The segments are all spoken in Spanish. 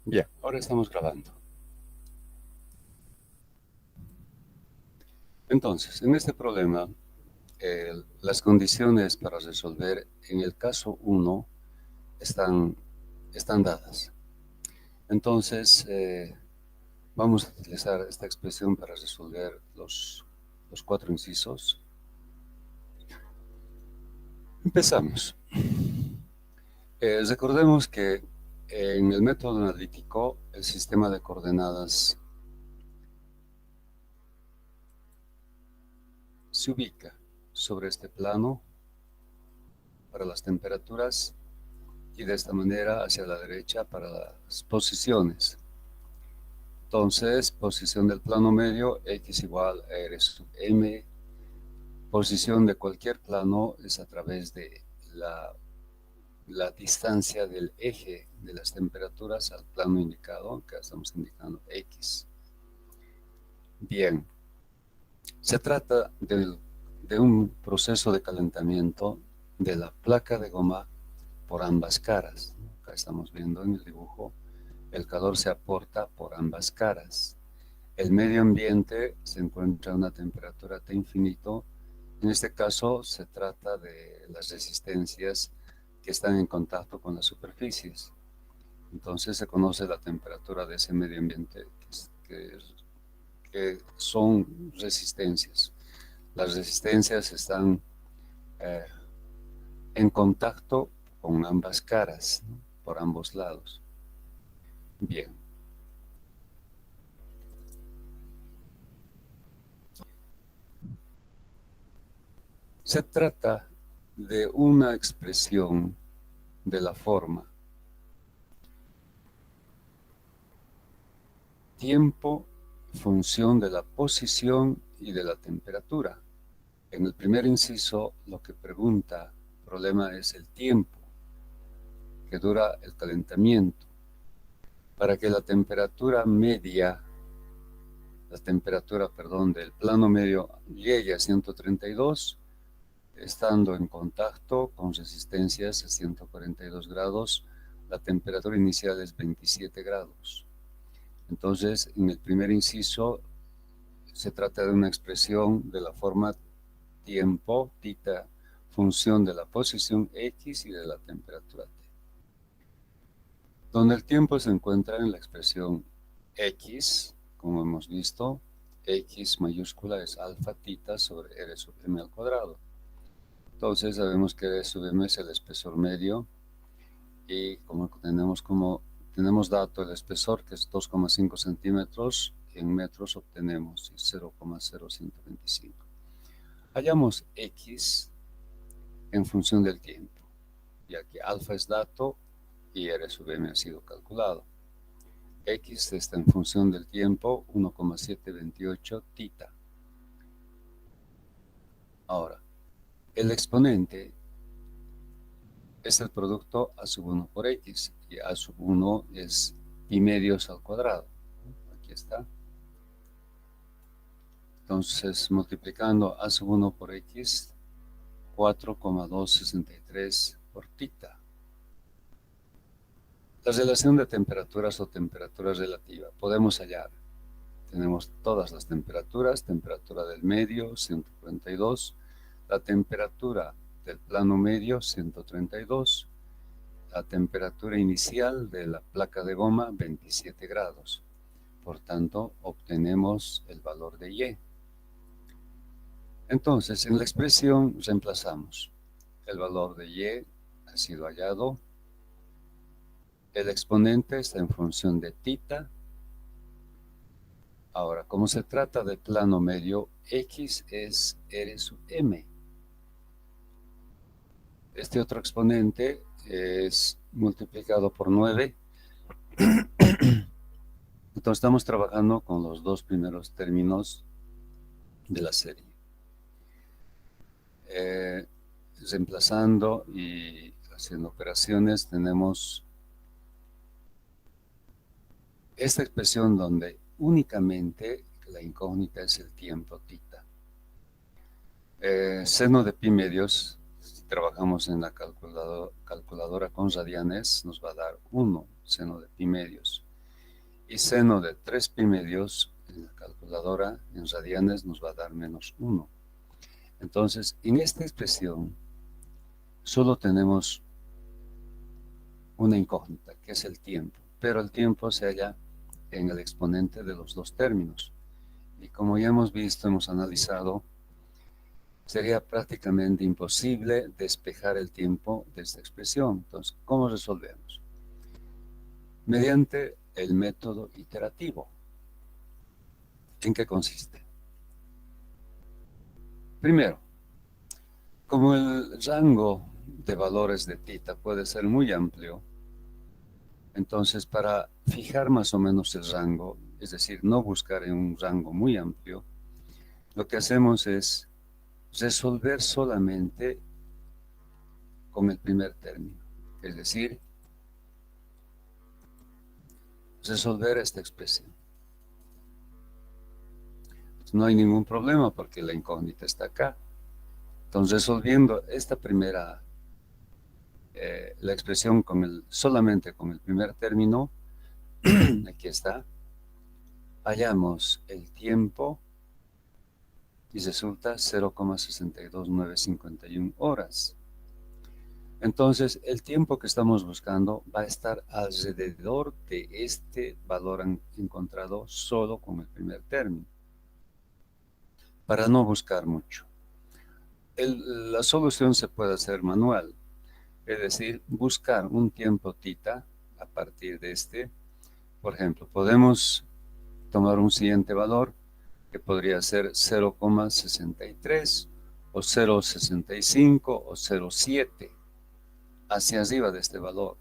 Bien, ahora estamos grabando. Entonces, en este problema, las condiciones para resolver en el caso 1 están, están dadas. Entonces, vamos a utilizar esta expresión para resolver los cuatro incisos. Empezamos. Recordemos que en el método analítico, el sistema de coordenadas se ubica sobre este plano para las temperaturas y de esta manera hacia la derecha para las posiciones. Entonces, posición del plano medio, x igual a r sub m. Posición de cualquier plano es a través de la distancia del eje de las temperaturas al plano indicado, que estamos indicando x. Bien, se trata de un proceso de calentamiento de la placa de goma por ambas caras. Acá estamos viendo en el dibujo, el calor se aporta por ambas caras. El medio ambiente se encuentra a una temperatura T infinito. En este caso se trata de las resistencias que están en contacto con las superficies. Entonces se conoce la temperatura de ese medio ambiente que son resistencias. Las resistencias están eh, en contacto con ambas caras, ¿no? Por ambos lados. Bien. Se trata de una expresión de la forma tiempo, función de la posición y de la temperatura. En el primer inciso, lo que pregunta el problema es el tiempo que dura el calentamiento. Para que la temperatura media, del plano medio llegue a 132, estando en contacto con resistencias a 142 grados, la temperatura inicial es 27 grados. Entonces, en el primer inciso, se trata de una expresión de la forma tiempo, tita, función de la posición x y de la temperatura t, donde el tiempo se encuentra en la expresión x, como hemos visto, x mayúscula es alfa tita sobre r sub m al cuadrado. Entonces sabemos que r sub m es el espesor medio y tenemos dato el espesor que es 2,5 centímetros, en metros obtenemos 0,0125. Hallamos x en función del tiempo, ya que alfa es dato y r sub m ha sido calculado. X está en función del tiempo, 1,728 tita. Ahora, el exponente es el producto a sub 1 por x, y a sub 1 es pi medios al cuadrado. Aquí está. Entonces, multiplicando a sub 1 por x, 4,263 por tita. La relación de temperaturas o temperatura relativa podemos hallar. Tenemos todas las temperaturas, temperatura del medio 142, la temperatura del plano medio 132, la temperatura inicial de la placa de goma 27 grados. Por tanto, obtenemos el valor de Y. Entonces, en la expresión reemplazamos. El valor de Y ha sido hallado. El exponente está en función de tita. Ahora, como se trata de plano medio, x es r sub m. Este otro exponente es multiplicado por 9. Entonces estamos trabajando con los dos primeros términos de la serie. Reemplazando y haciendo operaciones, tenemos esta expresión donde únicamente la incógnita es el tiempo tita. Seno de pi medios, si trabajamos en la calculadora con radianes, nos va a dar 1 seno de pi medios. y seno de 3 pi medios en la calculadora en radianes nos va a dar -1. Entonces, en esta expresión solo tenemos una incógnita, que es el tiempo, pero el tiempo se halla en el exponente de los dos términos. Y como ya hemos visto, hemos analizado, sería prácticamente imposible despejar el tiempo de esta expresión. Entonces, ¿cómo resolvemos? Mediante el método iterativo. ¿En qué consiste? Primero, como el rango de valores de θ puede ser muy amplio, entonces para fijar más o menos el rango, es decir, no buscar en un rango muy amplio, lo que hacemos es resolver solamente con el primer término, es decir, resolver esta expresión. No hay ningún problema porque la incógnita está acá. Entonces, resolviendo esta primera, la expresión solamente con el primer término, aquí está, hallamos el tiempo y resulta 0,62951 horas. Entonces, el tiempo que estamos buscando va a estar alrededor de este valor encontrado solo con el primer término, para no buscar mucho. La solución se puede hacer manual, es decir, buscar un tiempo θ a partir de este. Por ejemplo, podemos tomar un siguiente valor que podría ser 0,63 o 0,65 o 0,7 hacia arriba de este valor.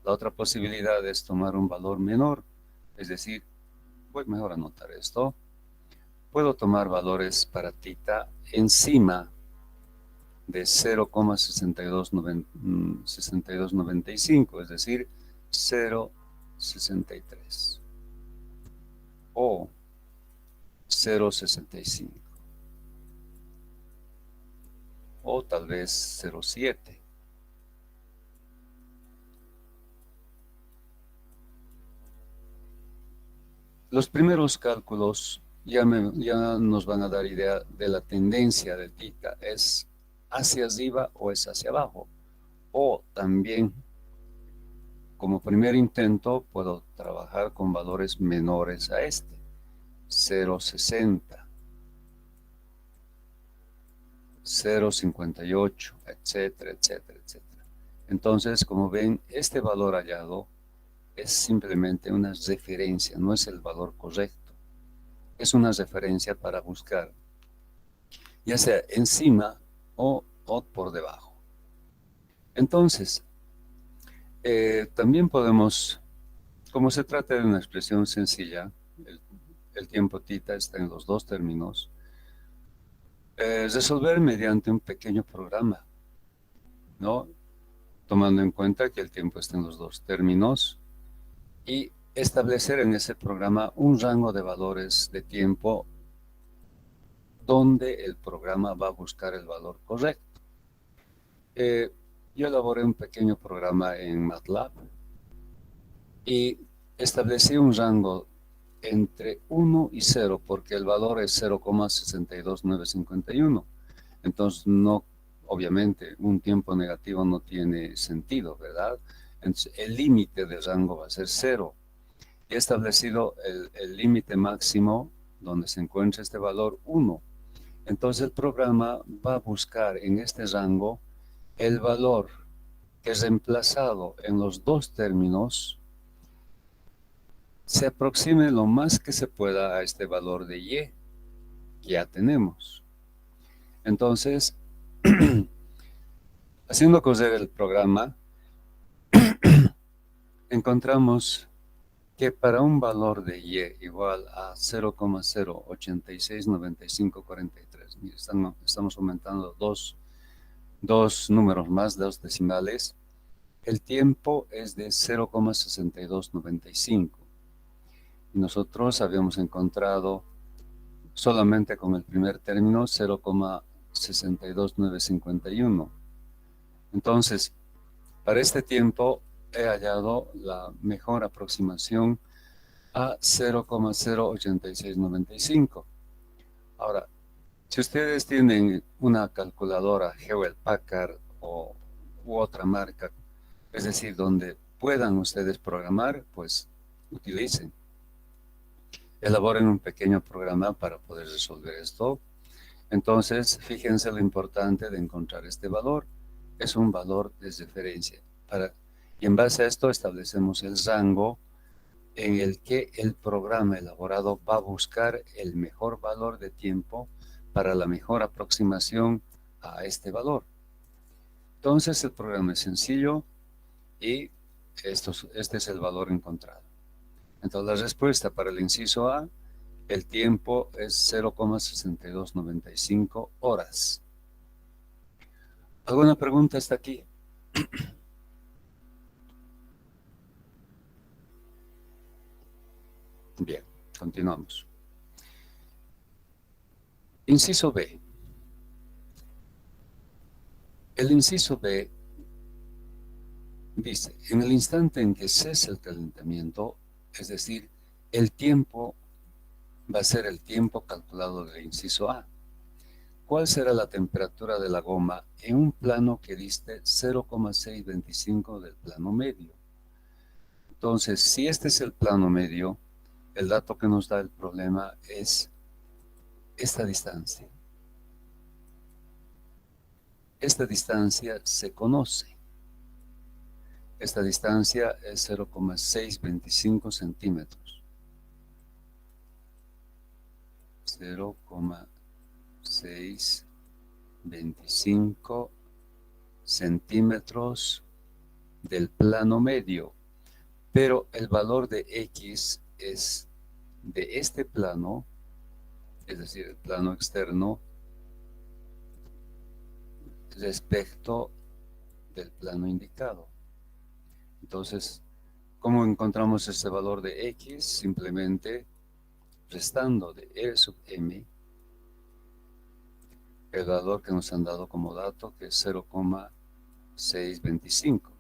La otra posibilidad es tomar un valor menor, es decir, voy mejor a anotar esto. Puedo tomar valores para θ encima de 0,6295, es decir, 0,63 o 0,65 o tal vez 0,7. Los primeros cálculos ya nos van a dar idea de la tendencia de θ, es hacia arriba o es hacia abajo. O también, como primer intento, puedo trabajar con valores menores a este, 0,60, 0,58, etcétera, etcétera, etcétera. Entonces, como ven, este valor hallado es simplemente una referencia, no es el valor correcto. Es una referencia para buscar, ya sea encima o por debajo. Entonces, también podemos, como se trata de una expresión sencilla, el tiempo θ está en los dos términos, resolver mediante un pequeño programa, ¿no? Tomando en cuenta que el tiempo está en los dos términos y establecer en ese programa un rango de valores de tiempo donde el programa va a buscar el valor correcto. Yo elaboré un pequeño programa en MATLAB y establecí un rango entre 1 y 0 porque el valor es 0,62951. Entonces, no, obviamente, un tiempo negativo no tiene sentido, ¿verdad? Entonces, el límite del rango va a ser 0. He establecido el límite máximo donde se encuentra este valor 1. Entonces, el programa va a buscar en este rango el valor que es reemplazado en los dos términos se aproxime lo más que se pueda a este valor de y que ya tenemos. Entonces, haciendo correr el programa, encontramos que para un valor de y igual a 0,0869543, estamos aumentando dos números más, dos decimales, el tiempo es de 0,6295. Y nosotros habíamos encontrado solamente con el primer término 0,629551. Entonces, para este tiempo he hallado la mejor aproximación a 0,08695. Ahora, si ustedes tienen una calculadora Hewlett Packard u otra marca, es decir, donde puedan ustedes programar, pues utilicen. Elaboren un pequeño programa para poder resolver esto. Entonces, fíjense lo importante de encontrar este valor. Es un valor de referencia. Y en base a esto establecemos el rango en el que el programa elaborado va a buscar el mejor valor de tiempo para la mejor aproximación a este valor. Entonces, el programa es sencillo y este es el valor encontrado. Entonces, la respuesta para el inciso A, el tiempo es 0,6295 horas. ¿Alguna pregunta hasta aquí? Bien, continuamos. Inciso B. El inciso B dice, en el instante en que cese el calentamiento, es decir, el tiempo va a ser el tiempo calculado del inciso A. ¿Cuál será la temperatura de la goma en un plano que diste 0,625 del plano medio? Entonces, si este es el plano medio, el dato que nos da el problema es esta distancia. Esta distancia se conoce. Esta distancia es 0,625 centímetros. 0,625 centímetros del plano medio. Pero el valor de X es de este plano, es decir, el plano externo, respecto del plano indicado. Entonces, ¿cómo encontramos este valor de X? Simplemente restando de R sub M el valor que nos han dado como dato, que es 0,625.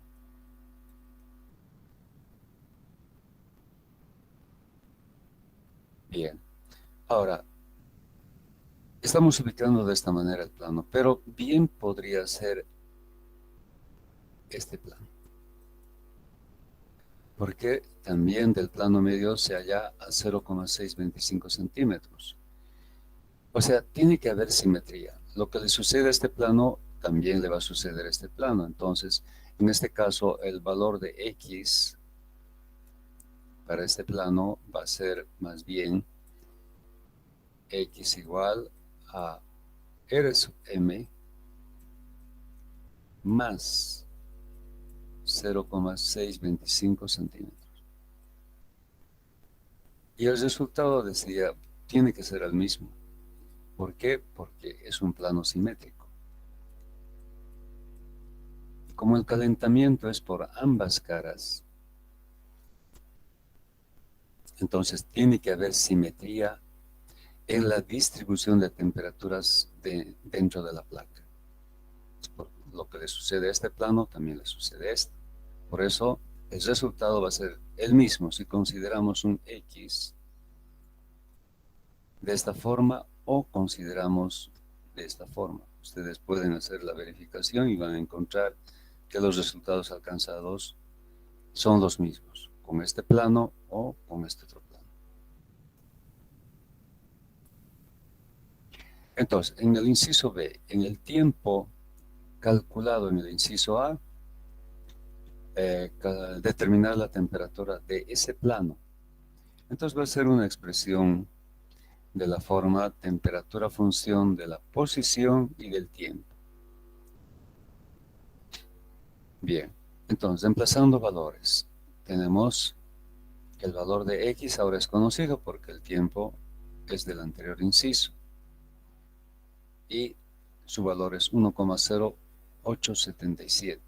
Bien, ahora, estamos ubicando de esta manera el plano, pero bien podría ser este plano, porque también del plano medio se halla a 0,625 centímetros. O sea, tiene que haber simetría. Lo que le sucede a este plano, también le va a suceder a este plano. Entonces, en este caso, el valor de X para este plano va a ser más bien X igual a R sub M más 0,625 centímetros. Y el resultado decía, tiene que ser el mismo. ¿Por qué? Porque es un plano simétrico. Como el calentamiento es por ambas caras, entonces tiene que haber simetría en la distribución de temperaturas dentro de la placa. Por lo que le sucede a este plano, también le sucede a este. Por eso, el resultado va a ser el mismo si consideramos un X de esta forma o consideramos de esta forma. Ustedes pueden hacer la verificación y van a encontrar que los resultados alcanzados son los mismos, con este plano o con este otro plano. Entonces, en el inciso B, en el tiempo calculado en el inciso A, determinar la temperatura de ese plano. Entonces va a ser una expresión de la forma temperatura función de la posición y del tiempo. Bien, entonces emplazando valores, tenemos que el valor de X ahora es conocido porque el tiempo es del anterior inciso y su valor es 1,0877.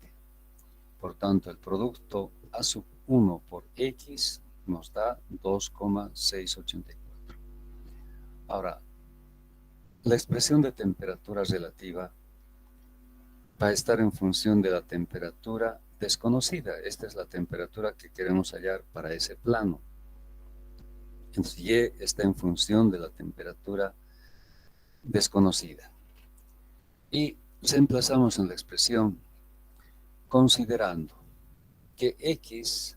Por tanto, el producto A sub 1 por X nos da 2,684. Ahora, la expresión de temperatura relativa va a estar en función de la temperatura desconocida. Esta es la temperatura que queremos hallar para ese plano. Entonces, Y está en función de la temperatura desconocida. Y reemplazamos en la expresión considerando que X,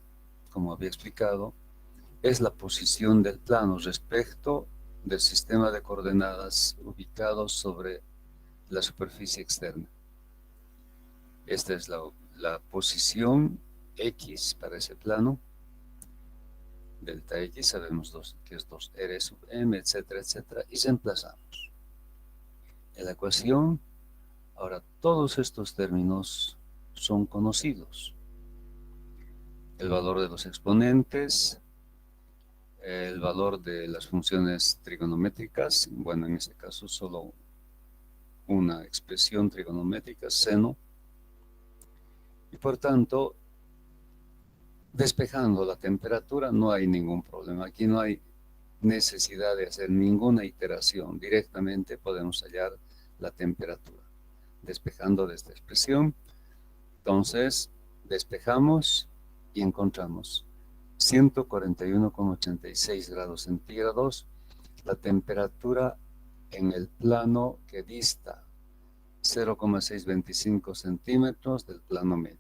como había explicado, es la posición del plano respecto del sistema de coordenadas ubicado sobre la superficie externa. Esta es la posición X para ese plano. Delta X sabemos que es 2R sub M, etcétera, etcétera, y reemplazamos. En la ecuación, ahora todos estos términos son conocidos. El valor de los exponentes, el valor de las funciones trigonométricas, bueno, en este caso solo una expresión trigonométrica, seno, y por tanto, despejando la temperatura no hay ningún problema. Aquí no hay necesidad de hacer ninguna iteración. Directamente podemos hallar la temperatura, despejando de esta expresión. Entonces, despejamos y encontramos 141,86 grados centígrados, la temperatura en el plano que dista 0,625 centímetros del plano medio,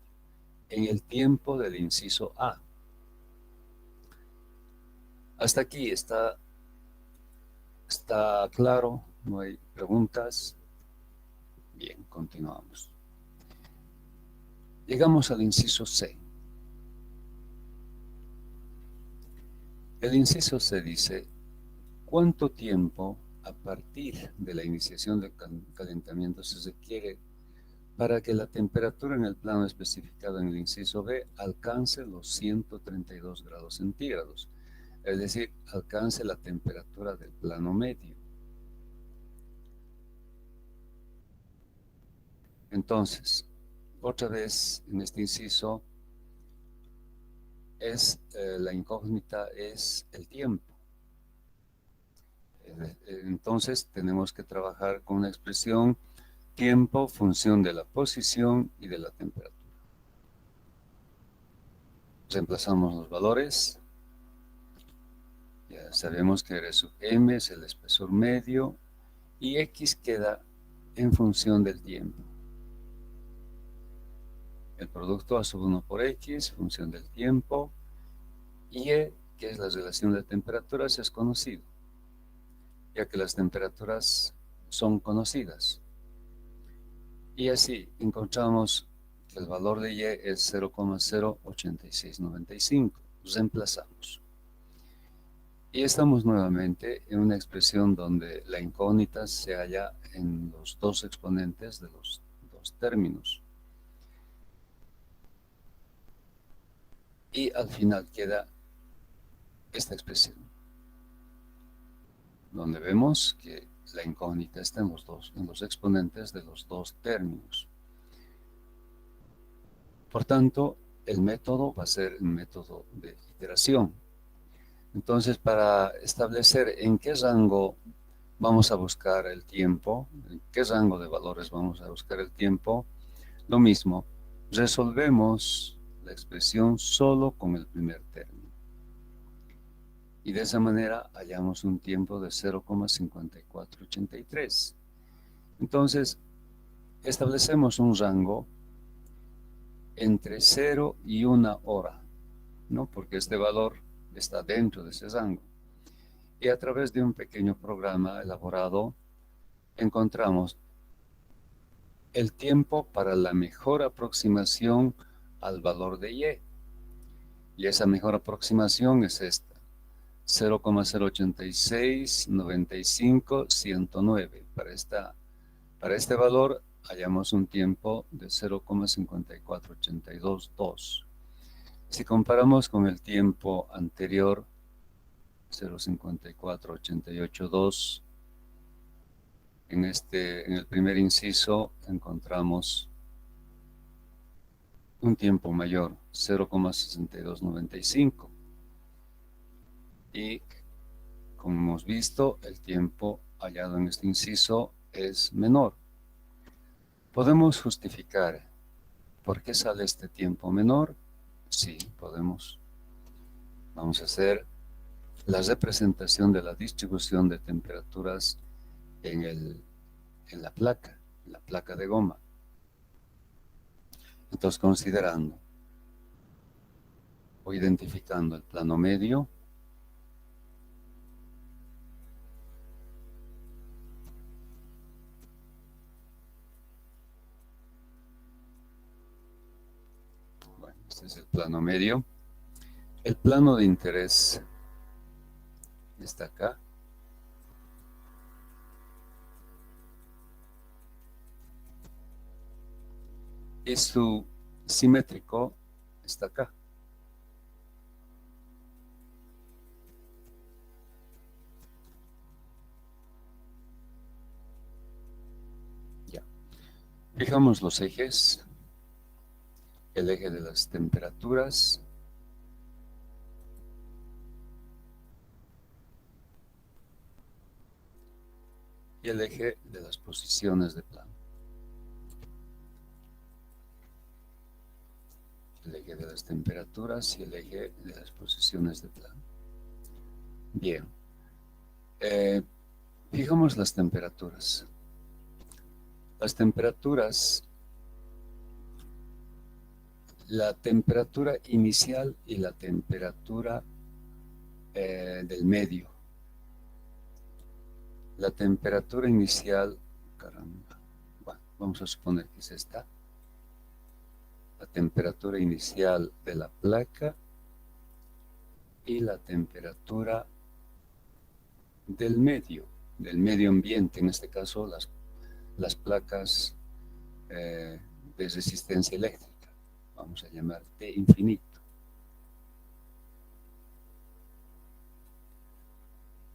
en el tiempo del inciso A. Hasta aquí está claro, no hay preguntas. Bien, continuamos. Llegamos al inciso C. El inciso C dice, ¿cuánto tiempo a partir de la iniciación del calentamiento se requiere para que la temperatura en el plano especificado en el inciso B alcance los 132 grados centígrados? Es decir, alcance la temperatura del plano medio. Entonces, otra vez en este inciso, la incógnita es el tiempo. Entonces tenemos que trabajar con una expresión tiempo, función de la posición y de la temperatura. Reemplazamos los valores. Ya sabemos que R sub M es el espesor medio y X queda en función del tiempo. El producto A sub 1 por X, función del tiempo, y E, que es la relación de temperaturas, es conocido, ya que las temperaturas son conocidas. Y así encontramos que el valor de Y es 0,08695. Reemplazamos. Y estamos nuevamente en una expresión donde la incógnita se halla en los dos exponentes de los dos términos. Y al final queda esta expresión, donde vemos que la incógnita está en los exponentes de los dos términos. Por tanto, el método va a ser un método de iteración. Entonces, para establecer en qué rango vamos a buscar el tiempo, en qué rango de valores vamos a buscar el tiempo, lo mismo, resolvemos la expresión solo con el primer término. Y de esa manera hallamos un tiempo de 0,5483. Entonces, establecemos un rango entre 0 y 1 hora, ¿no? Porque este valor está dentro de ese rango. Y a través de un pequeño programa elaborado, encontramos el tiempo para la mejor aproximación al valor de Y. Y esa mejor aproximación es esta, 0,08695109. Para este valor hallamos un tiempo de 0,54822. Si comparamos con el tiempo anterior, 0,54882, en el primer inciso encontramos un tiempo mayor, 0,6295. Y como hemos visto, el tiempo hallado en este inciso es menor. ¿Podemos justificar por qué sale este tiempo menor? Sí, podemos. Vamos a hacer la representación de la distribución de temperaturas en la placa de goma. Entonces, considerando o identificando el plano medio, bueno, este es el plano medio. El plano de interés está acá. Y su simétrico está acá. Ya. Fijamos los ejes. El eje de las temperaturas. Y el eje de las posiciones de plano. El eje de las temperaturas y el eje de las posiciones de plano. Bien. Fijamos las temperaturas. Las temperaturas, la temperatura inicial y la temperatura del medio. La temperatura inicial, caramba, bueno, vamos a suponer que es esta. La temperatura inicial de la placa y la temperatura del medio ambiente, en este caso las placas de resistencia eléctrica, vamos a llamar T infinito.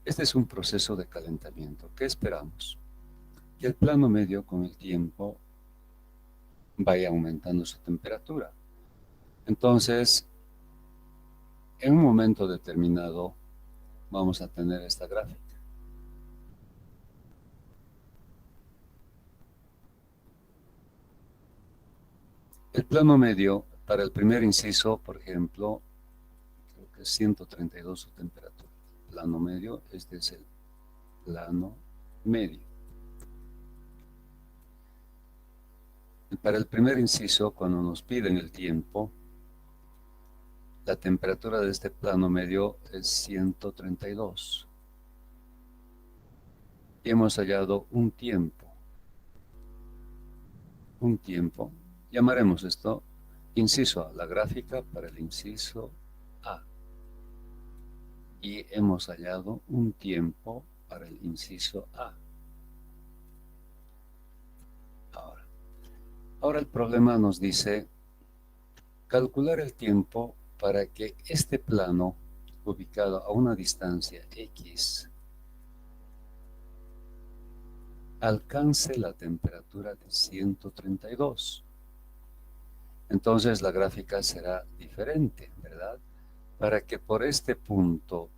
Este es un proceso de calentamiento. ¿Qué esperamos? Que el plano medio con el tiempo vaya aumentando su temperatura. Entonces, en un momento determinado vamos a tener esta gráfica. El plano medio para el primer inciso, por ejemplo, creo que es 132 su temperatura. Plano medio, este es el plano medio. Para el primer inciso, cuando nos piden el tiempo, la temperatura de este plano medio es 132. Y hemos hallado un tiempo. Llamaremos esto inciso A, la gráfica para el inciso A. Y hemos hallado un tiempo para el inciso A. Ahora el problema nos dice calcular el tiempo para que este plano, ubicado a una distancia X, alcance la temperatura de 132. Entonces la gráfica será diferente, ¿verdad? Para que por este punto,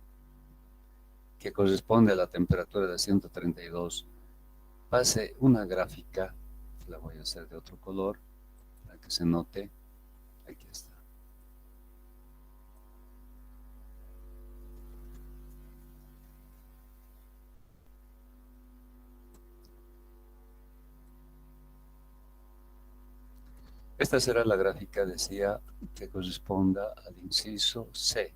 que corresponde a la temperatura de 132, pase una gráfica, la voy a hacer de otro color, para que se note, aquí está. Esta será la gráfica, decía, que corresponda al inciso C.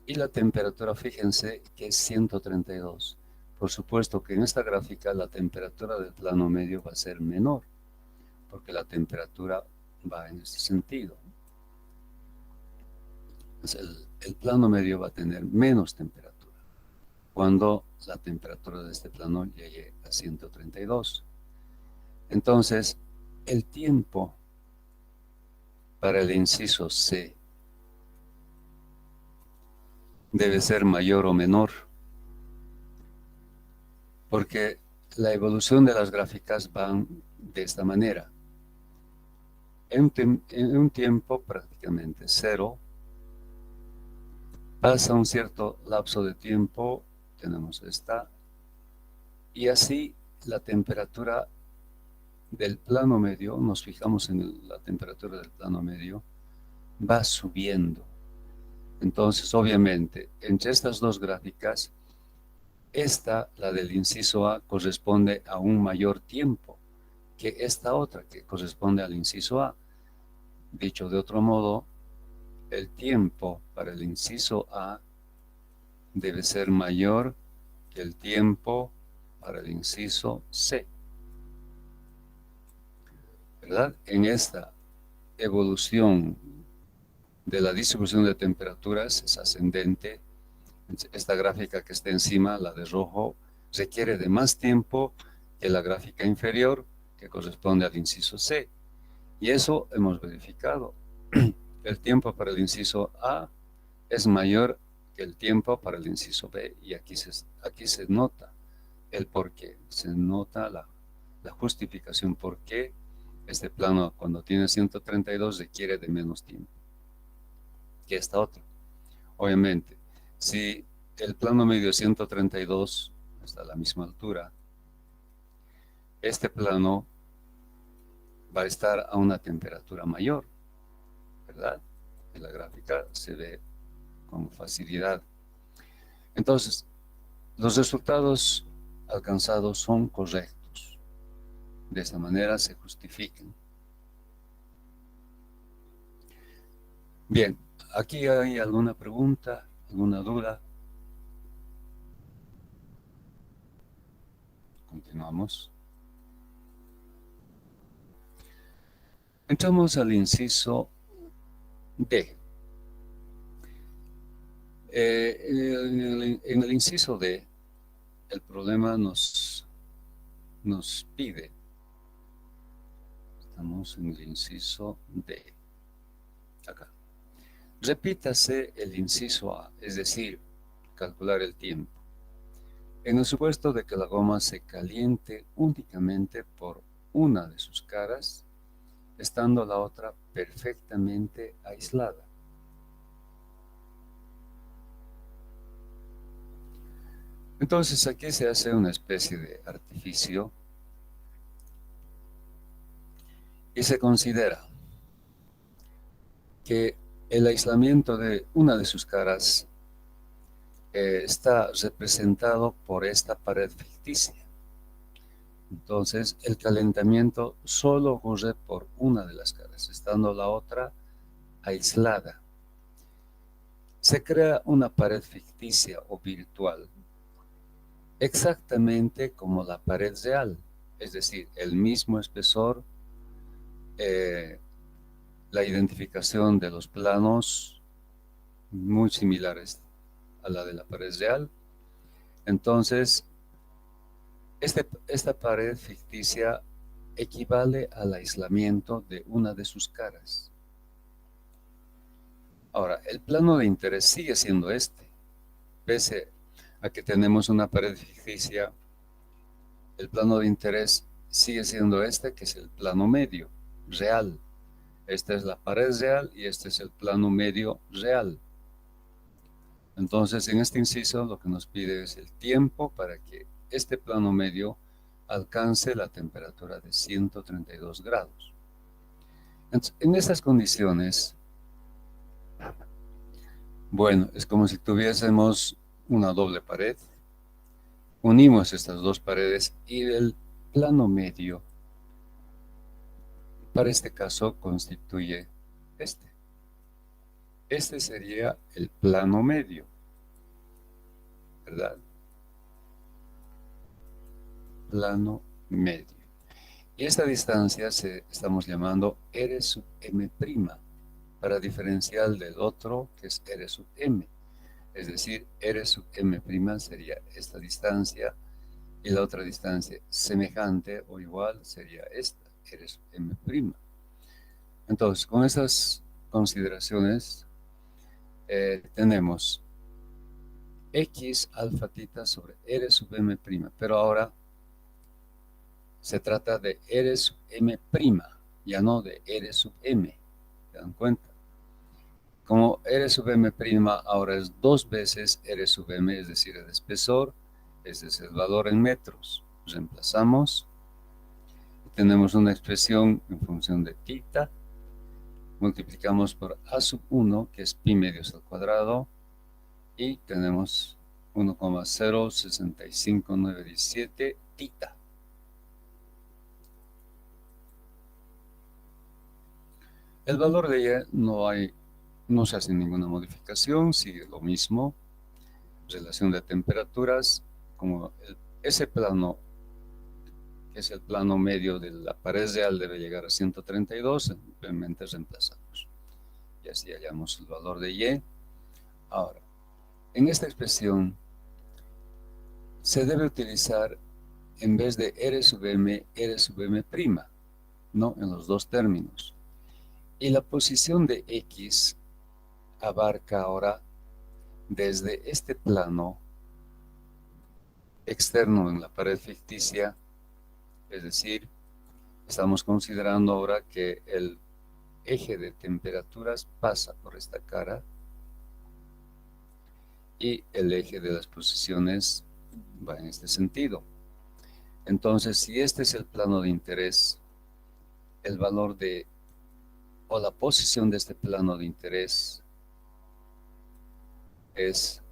Y la temperatura, fíjense que es 132. Por supuesto que en esta gráfica la temperatura del plano medio va a ser menor, porque la temperatura va en este sentido. Entonces el plano medio va a tener menos temperatura cuando la temperatura de este plano llegue a 132. Entonces, el tiempo para el inciso C debe ser mayor o menor, porque la evolución de las gráficas van de esta manera. En un tiempo prácticamente cero, pasa un cierto lapso de tiempo, tenemos esta, y así la temperatura del plano medio, nos fijamos en la temperatura del plano medio, va subiendo. Entonces, obviamente, entre estas dos gráficas, esta, la del inciso A, corresponde a un mayor tiempo que esta otra, que corresponde al inciso A. Dicho de otro modo, el tiempo para el inciso A debe ser mayor que el tiempo para el inciso C, ¿verdad? En esta evolución de la distribución de temperaturas es ascendente. Esta gráfica que está encima, la de rojo, requiere de más tiempo que la gráfica inferior, que corresponde al inciso C. Y eso hemos verificado. El tiempo para el inciso A es mayor que el tiempo para el inciso B. Y aquí se nota el por qué. Se nota la justificación por qué este plano, cuando tiene 132, requiere de menos tiempo que esta otra. Obviamente, si el plano medio 132 está a la misma altura, este plano va a estar a una temperatura mayor, ¿verdad? En la gráfica se ve con facilidad. Entonces, los resultados alcanzados son correctos. De esta manera se justifican. Bien, ¿aquí hay alguna pregunta, alguna duda? Continuamos. Entramos al inciso D. En el inciso D, el problema nos pide, estamos en el inciso D, acá. Repítase el inciso A, es decir, calcular el tiempo. En el supuesto de que la goma se caliente únicamente por una de sus caras, estando la otra perfectamente aislada. Entonces aquí se hace una especie de artificio y se considera que el aislamiento de una de sus caras está representado por esta pared ficticia. Entonces, el calentamiento solo ocurre por una de las caras, estando la otra aislada. Se crea una pared ficticia o virtual, exactamente como la pared real, es decir, el mismo espesor, la identificación de los planos muy similares a la de la pared real. Entonces, esta pared ficticia equivale al aislamiento de una de sus caras. Ahora, el plano de interés sigue siendo este. Pese a que tenemos una pared ficticia, el plano de interés sigue siendo este, que es el plano medio, real. Esta es la pared real y este es el plano medio real. Entonces, en este inciso lo que nos pide es el tiempo para que este plano medio alcance la temperatura de 132 grados. Entonces, en estas condiciones, bueno, es como si tuviésemos una doble pared. Unimos estas dos paredes y el plano medio, para este caso, constituye este. Este sería el plano medio, ¿verdad? Plano medio. Y esta distancia estamos llamando R sub m', para diferenciar del otro que es R sub m. Es decir, R sub m' sería esta distancia y la otra distancia semejante o igual sería esta, R sub m'. Entonces, con esas consideraciones, tenemos X alfa tita sobre R sub m', pero ahora se trata de R sub m', ya no de R sub m. ¿Se dan cuenta? Como R sub m' ahora es 2 veces R sub m, es decir, el espesor, ese es el valor en metros. Reemplazamos y tenemos una expresión en función de tita, multiplicamos por a sub 1, que es pi medios al cuadrado, y tenemos 1,065917 tita. El valor de y no se hace ninguna modificación, sigue lo mismo. Relación de temperaturas, como ese plano, que es el plano medio de la pared real, debe llegar a 132, simplemente reemplazamos. Y así hallamos el valor de y. Ahora, en esta expresión se debe utilizar, en vez de R sub m prima, ¿no? En los dos términos. Y la posición de X abarca ahora desde este plano externo en la pared ficticia, es decir, estamos considerando ahora que el eje de temperaturas pasa por esta cara y el eje de las posiciones va en este sentido. Entonces, si este es el plano de interés, el valor o la posición de este plano de interés es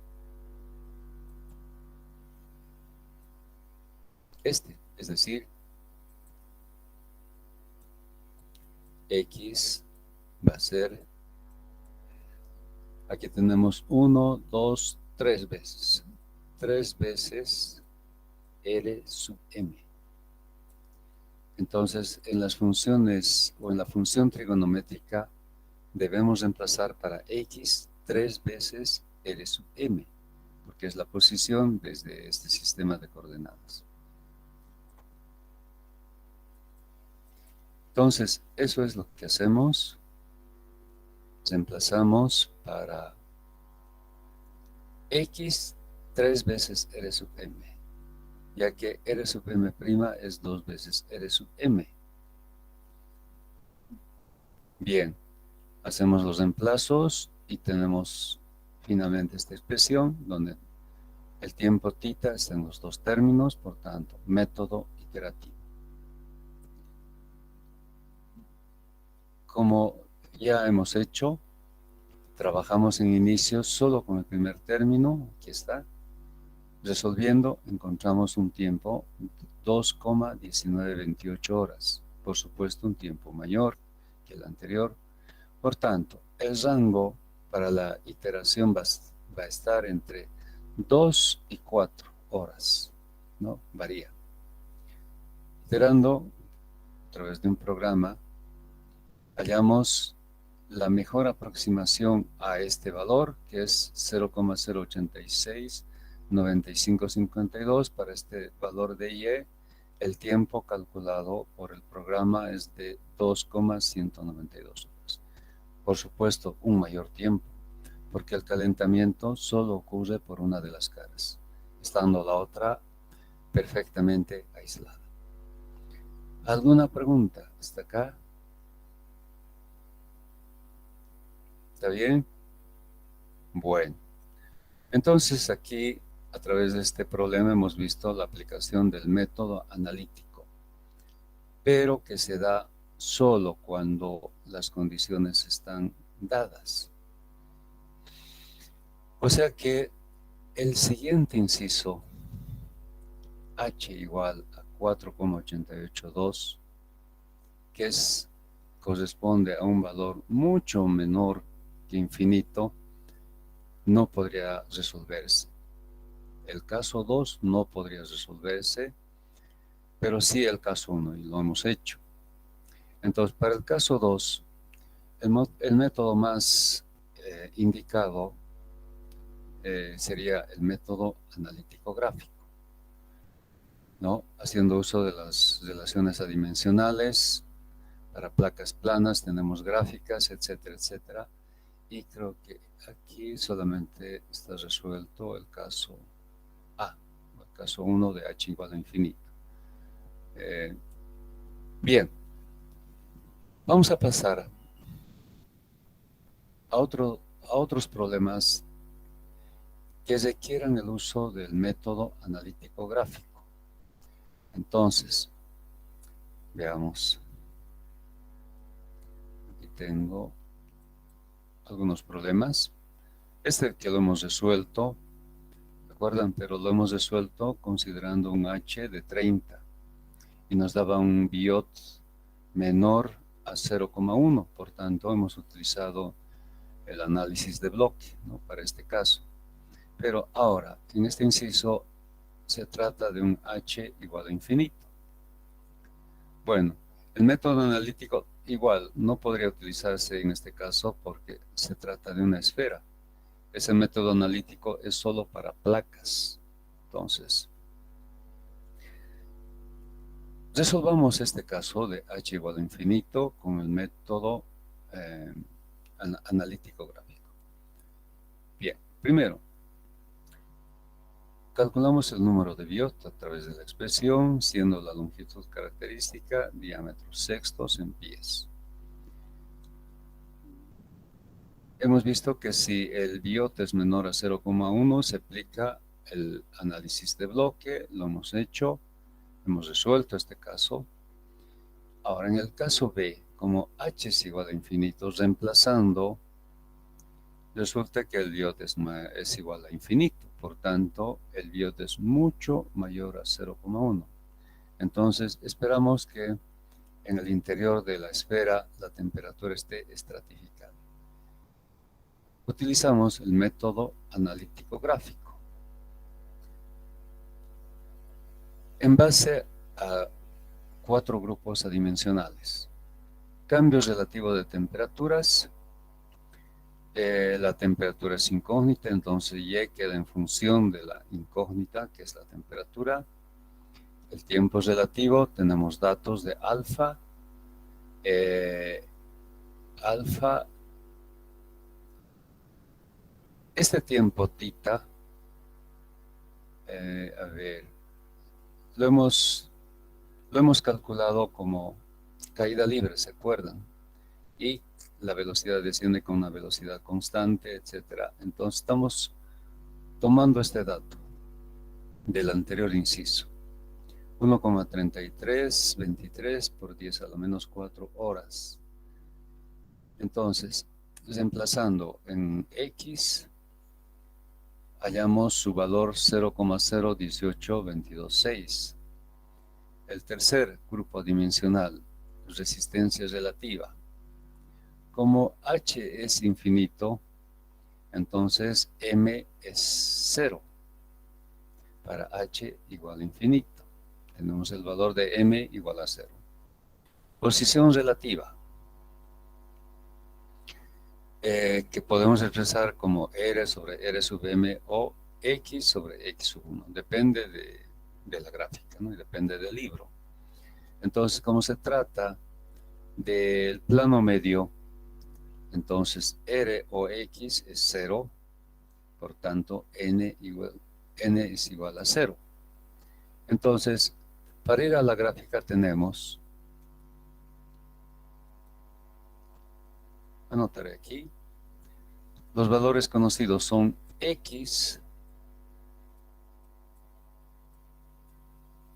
este, es decir, X va a ser, aquí tenemos 1, 2, 3 veces. 3 veces L sub M. Entonces, en las funciones o en la función trigonométrica debemos reemplazar para X 3 veces L sub M, porque es la posición desde este sistema de coordenadas. Entonces, eso es lo que hacemos. Reemplazamos para X 3 veces R sub M, ya que R sub M' es 2 veces R sub M. Bien, hacemos los reemplazos y tenemos finalmente esta expresión donde el tiempo tita está en los dos términos, por tanto, método iterativo. Como ya hemos hecho, trabajamos en inicio solo con el primer término, aquí está. Resolviendo, encontramos un tiempo 2,1928 horas. Por supuesto, un tiempo mayor que el anterior. Por tanto, el rango para la iteración va a estar entre 2 y 4 horas, ¿no? Varía. Iterando a través de un programa, hallamos la mejor aproximación a este valor, que es 0,0869552. Para este valor de y, el tiempo calculado por el programa es de 2,192 horas. Por supuesto, un mayor tiempo, porque el calentamiento solo ocurre por una de las caras, estando la otra perfectamente aislada. ¿Alguna pregunta hasta acá? ¿Está bien? Bueno, entonces aquí a través de este problema hemos visto la aplicación del método analítico, pero que se da solo cuando las condiciones están dadas. O sea que el siguiente inciso, h igual a 4,882, que corresponde a un valor mucho menor que infinito, no podría resolverse. El caso 2 no podría resolverse, pero sí el caso 1, y lo hemos hecho. Entonces, para el caso 2, el método más indicado sería el método analítico gráfico, ¿no? Haciendo uso de las relaciones adimensionales. Para placas planas tenemos gráficas, etcétera, etcétera. Y creo que aquí solamente está resuelto el caso A, el caso 1 de h igual a infinito. Bien, vamos a pasar a otros problemas que requieran el uso del método analítico gráfico. Entonces, veamos. Aquí tengo algunos problemas. Este que lo hemos resuelto, ¿recuerdan? Pero lo hemos resuelto considerando un H de 30 y nos daba un biot menor a 0,1. Por tanto, hemos utilizado el análisis de bloque, ¿no?, para este caso. Pero ahora, en este inciso, se trata de un H igual a infinito. Bueno, el método analítico igual no podría utilizarse en este caso porque se trata de una esfera. Ese método analítico es solo para placas. Entonces, resolvamos este caso de H igual a infinito con el método analítico gráfico. Bien, primero, calculamos el número de biot a través de la expresión, siendo la longitud característica diámetros sextos en pies. Hemos visto que si el biot es menor a 0,1, se aplica el análisis de bloque, lo hemos hecho, hemos resuelto este caso. Ahora, en el caso B, como h es igual a infinito, reemplazando, resulta que el biot es igual a infinito, por tanto, el biot es mucho mayor a 0,1. Entonces, esperamos que en el interior de la esfera la temperatura esté estratificada. Utilizamos el método analítico gráfico. En base a 4 grupos adimensionales. Cambios relativos de temperaturas. La temperatura es incógnita, entonces Y queda en función de la incógnita, que es la temperatura. El tiempo es relativo, tenemos datos de alfa. Alfa, este tiempo tita, a ver, lo hemos calculado como caída libre, ¿se acuerdan? Y la velocidad desciende con una velocidad constante, etcétera. Entonces estamos tomando este dato del anterior inciso. 1,3323 por 10 a la menos 4 horas. Entonces, reemplazando en X, hallamos su valor 0,018226. El tercer grupo dimensional, resistencia relativa. Como H es infinito, entonces M es 0 para H igual a infinito. Tenemos el valor de M igual a 0. Posición relativa, que podemos expresar como R sobre R sub M o X sobre X sub 1. Depende de la gráfica, ¿no? Y depende del libro. Entonces, como se trata del plano medio, entonces R o X es 0, por tanto N es igual a 0. Entonces, para ir a la gráfica tenemos, anotaré aquí, los valores conocidos son X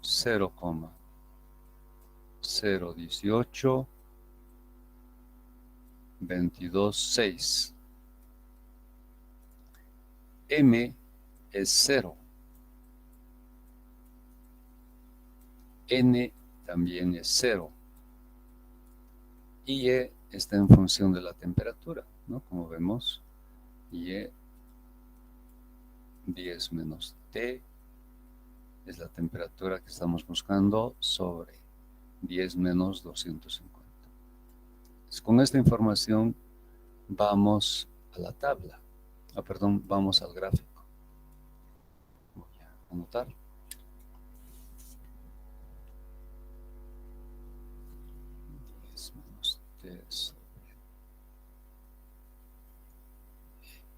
0,018 22,6. M es 0. N también es 0. Y E está en función de la temperatura, ¿no? Como vemos, Y 10 menos T es la temperatura que estamos buscando sobre 10 menos 250. Con esta información vamos a la tabla. Vamos al gráfico. Voy a anotar. Menos T sobre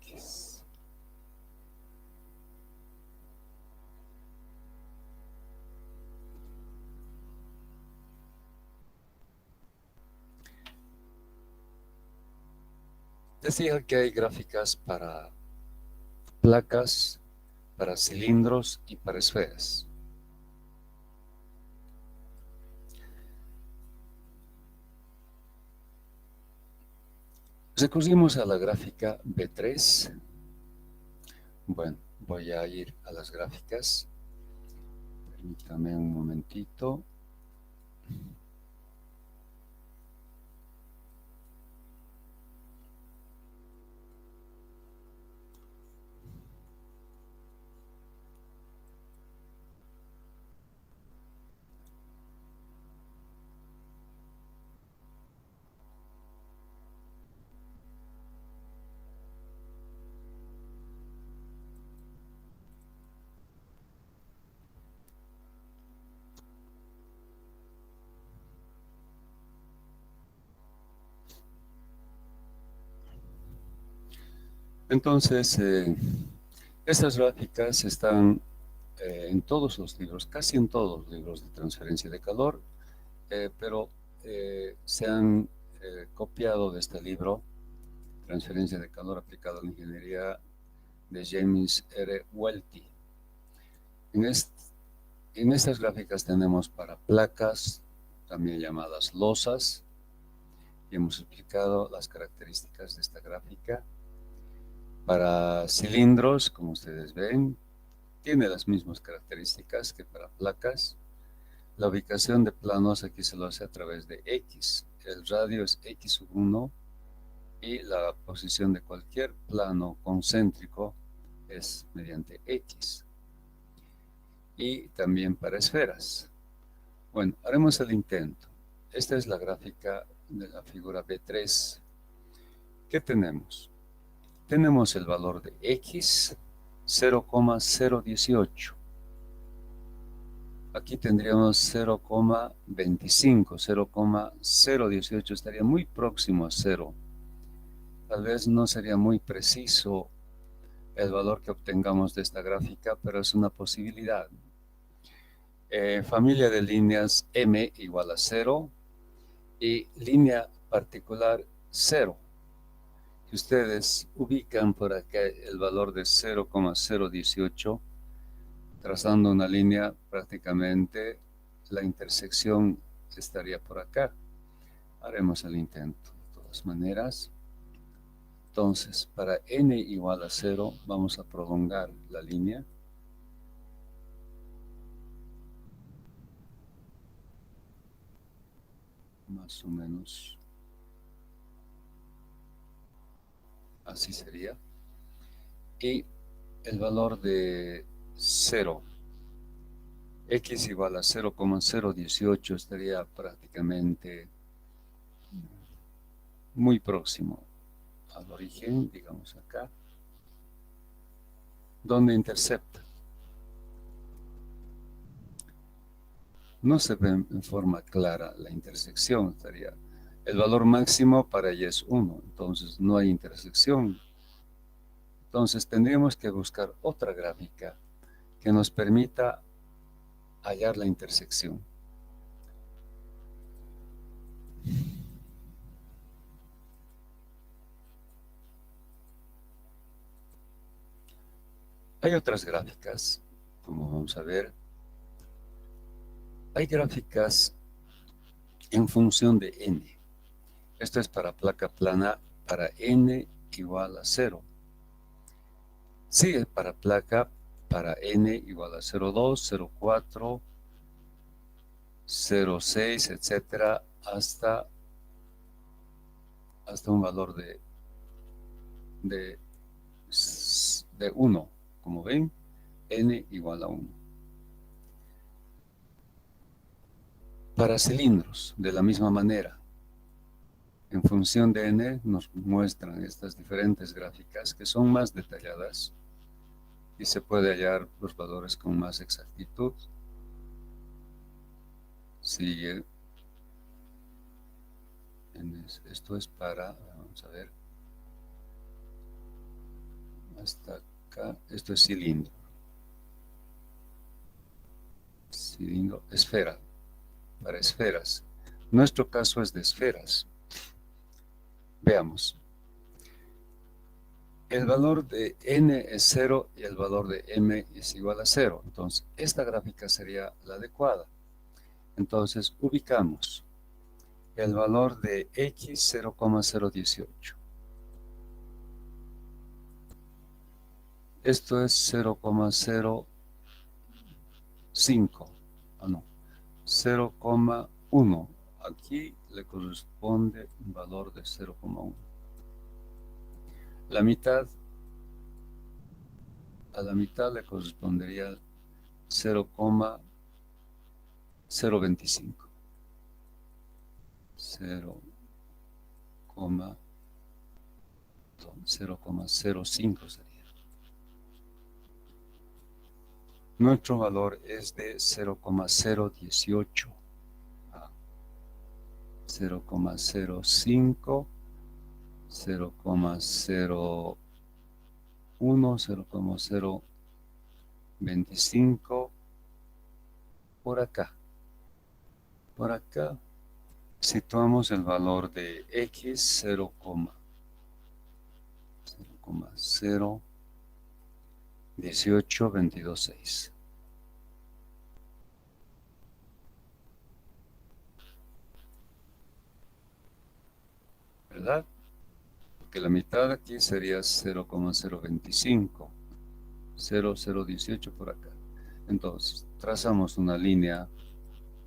X. Decía que hay gráficas para placas, para cilindros y para esferas. Recurrimos a la gráfica B3. Bueno, voy a ir a las gráficas. Permítame un momentito. Entonces, estas gráficas están en todos los libros, casi en todos los libros de transferencia de calor, pero se han copiado de este libro, Transferencia de Calor aplicado a la Ingeniería, de James R. Welty. En estas gráficas tenemos para placas, también llamadas losas, y hemos explicado las características de esta gráfica. Para cilindros, como ustedes ven, tiene las mismas características que para placas. La ubicación de planos aquí se lo hace a través de X. El radio es X1 y la posición de cualquier plano concéntrico es mediante X. Y también para esferas. Bueno, haremos el intento. Esta es la gráfica de la figura B3. ¿Qué tenemos? Tenemos el valor de X, 0,018. Aquí tendríamos 0,25, 0,018 estaría muy próximo a 0. Tal vez no sería muy preciso el valor que obtengamos de esta gráfica, pero es una posibilidad. Familia de líneas M igual a 0 y línea particular 0. Si ustedes ubican por acá el valor de 0,018, trazando una línea, prácticamente la intersección estaría por acá. Haremos el intento de todas maneras. Entonces, para n igual a 0, vamos a prolongar la línea. Más o menos así sería. Y el valor de 0, x igual a 0,018 estaría prácticamente muy próximo al origen, digamos acá, donde intercepta. No se ve en forma clara la intersección, estaría el valor máximo para ella es 1, entonces no hay intersección. Entonces tendríamos que buscar otra gráfica que nos permita hallar la intersección. Hay otras gráficas, como vamos a ver. Hay gráficas en función de n. Esto es para placa plana para n igual a 0. Sigue para placa para n igual a 0,2, 0,4, 0,6, etcétera, hasta un valor de 1. Como ven, n igual a 1. Para cilindros, de la misma manera. En función de n nos muestran estas diferentes gráficas que son más detalladas y se puede hallar los valores con más exactitud. Sigue. Esto es para, vamos a ver, hasta acá, esto es cilindro. Cilindro, esfera, para esferas. Nuestro caso es de esferas. Veamos. El valor de n es 0 y el valor de m es igual a 0. Entonces, esta gráfica sería la adecuada. Entonces, ubicamos el valor de x 0,018. Esto es 0,05. Ah, no. 0,1. Aquí le corresponde un valor de 0,1. La mitad, a la mitad le correspondería 0,025. 0,05 sería. Nuestro valor es de 0,018. 0,05, 0,01, 0,025, por acá. Por acá situamos el valor de x 0,01822,6. ¿Verdad? Porque la mitad aquí sería 0,025, 0,018 por acá. Entonces, trazamos una línea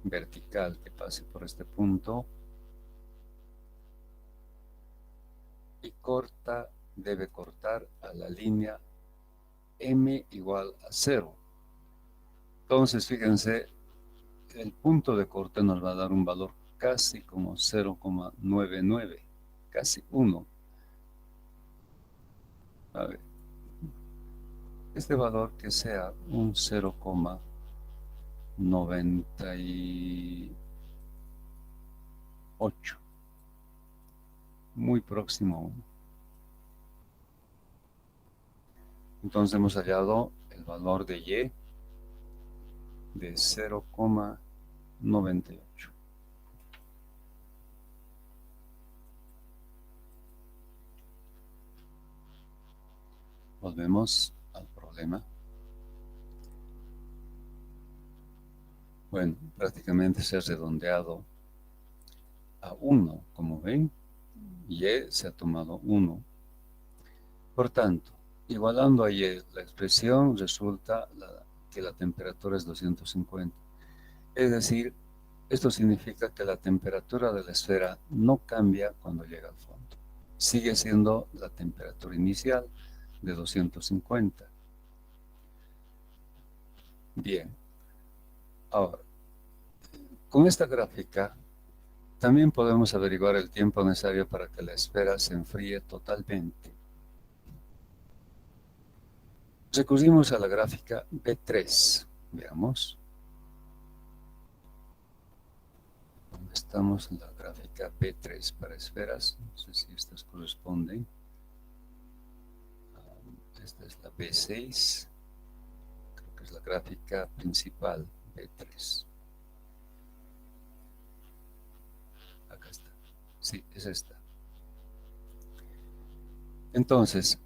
vertical que pase por este punto y debe cortar a la línea m igual a 0. Entonces, fíjense, el punto de corte nos va a dar un valor casi como 0,99, casi 1. A ver, este valor que sea un 0,98, muy próximo a 1. Entonces hemos hallado el valor de y de 0,98. Volvemos al problema. Bueno, prácticamente se ha redondeado a 1, como ven, y se ha tomado 1. Por tanto, igualando a y, la expresión resulta que la temperatura es 250. Es decir, esto significa que la temperatura de la esfera no cambia cuando llega al fondo. Sigue siendo la temperatura inicial de 250. Bien, ahora, con esta gráfica también podemos averiguar el tiempo necesario para que la esfera se enfríe totalmente. Recurrimos a la gráfica B3. Veamos. Estamos en la gráfica B3 para esferas. No sé si estas corresponden. Esta es la B6. Creo que es la gráfica principal, B3. Acá está. Sí, es esta. Entonces,